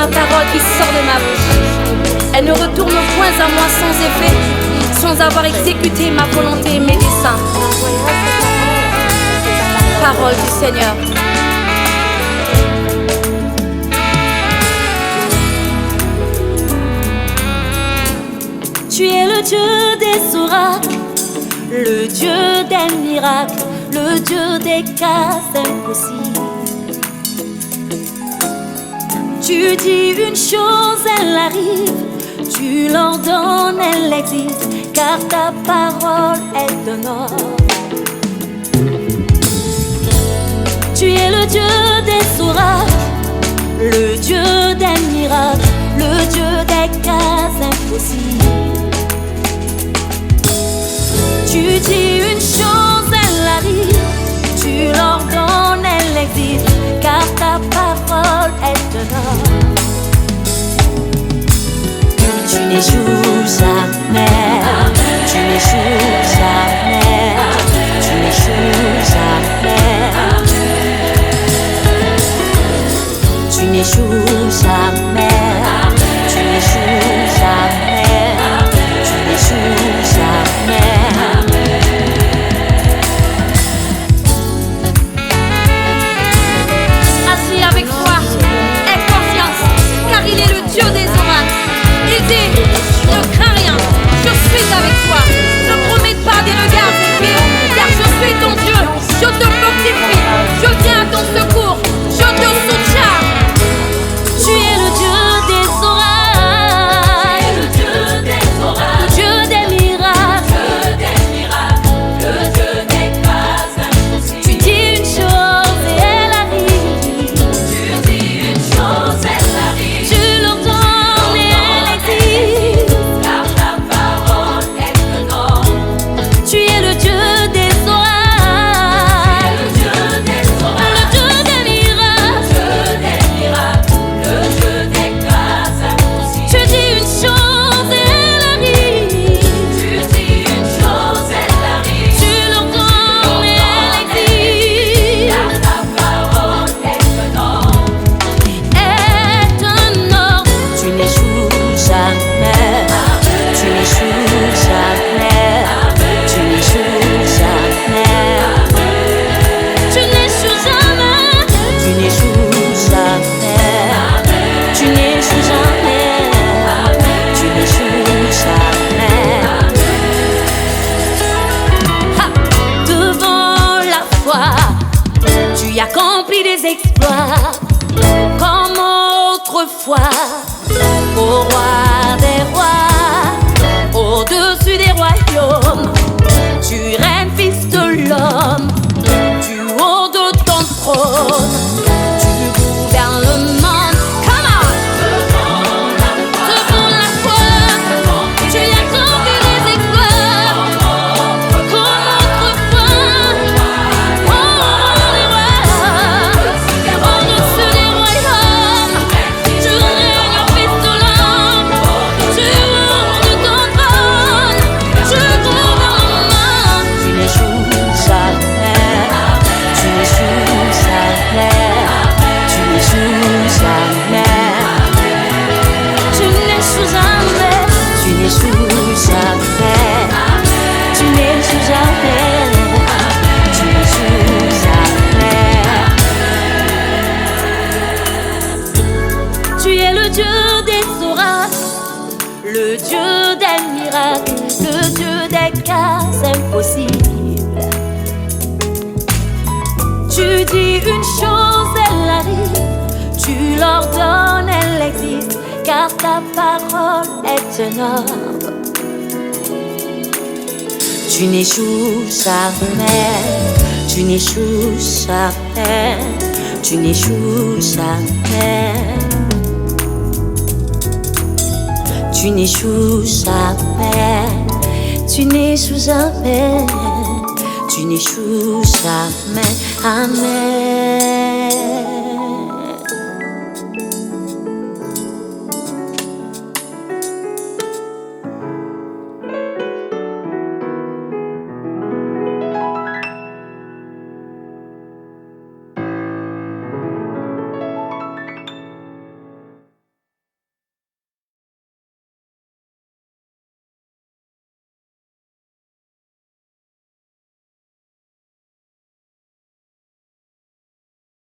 ma parole qui sort de ma bouche, elle ne retourne point à moi sans effet, sans avoir exécuté ma volonté et mes desseins. Parole du Seigneur. Tu es le Dieu des oracles, le Dieu des miracles, le Dieu des cas impossibles. Tu dis une chose, elle arrive, tu l'ordonnes, elle existe, car ta parole est un ordre. Tu es le Dieu des oracles, le Dieu des miracles, le Dieu des cas impossibles. Tu dis une chose, elle arrive, tu l'ordonnes, elle existe, car ta parole est un ordre. Tu n'échoues jamais, tu n'échoues jamais, tu n'échoues jamais, tu n'échoues jamais, tu n'échoues jamais, tu n'échoues jamais. Assis avec foi, aie confiance, car il est le Dieu des oracles. Il dit, ne crains rien, je suis avec toi. Ne promets pas des regards épais, car je suis ton Dieu. Je te fortifie, je viens à ton secours, je te soutiens. Tu es le Dieu des oracles, le Dieu des miracles, le Dieu des cas impossibles. Tu dis une chose et elle arrive, tu dis une chose, elle arrive, tu l'entends et elle existe, car ta parole est un ordre. Tu es le Dieu des oracles, le Dieu des miracles, le Dieu des cas impossibles. Tu dis une chose et elle arrive, tu dis une chose, elle arrive, tu l'entends et elle existe, car ta parole est un ordre, est un ordre. Tu n'échoues jamais, tu n'échoues jamais, tu n'échoues jamais, tu n'échoues jamais, tu n'échoues jamais, tu n'échoues jamais, tu n'échoues jamais. Ha! Devant la foi, tu accomplis des exploits comme autrefois. Ô roi des rois, au-dessus des royaumes, tu règnes, fils de l'homme, du haut de ton trône, tu gouvernes le monde. Come on! Devant la foi, tu accomplis des exploits comme autrefois. Ô roi des rois, au-dessus des royaumes, tu règnes, fils de l'homme, du haut de ton trône, tu gouvernes le monde. Tu n'échoues jamais, tu n'échoues jamais, tu n'échoues jamais, tu n'échoues jamais, tu n'échoues jamais, tu n'échoues jamais, tu n'échoues jamais. Tu es le Dieu des oracles, le Dieu des miracles, le Dieu des cas impossibles. Tu dis une chose, elle arrive, tu l'ordonnes, elle existe, car ta parole est un ordre. Tu n'échoues jamais, tu n'échoues jamais, tu n'échoues jamais, tu n'échoues jamais, tu n'échoues jamais, tu n'échoues jamais. Amen.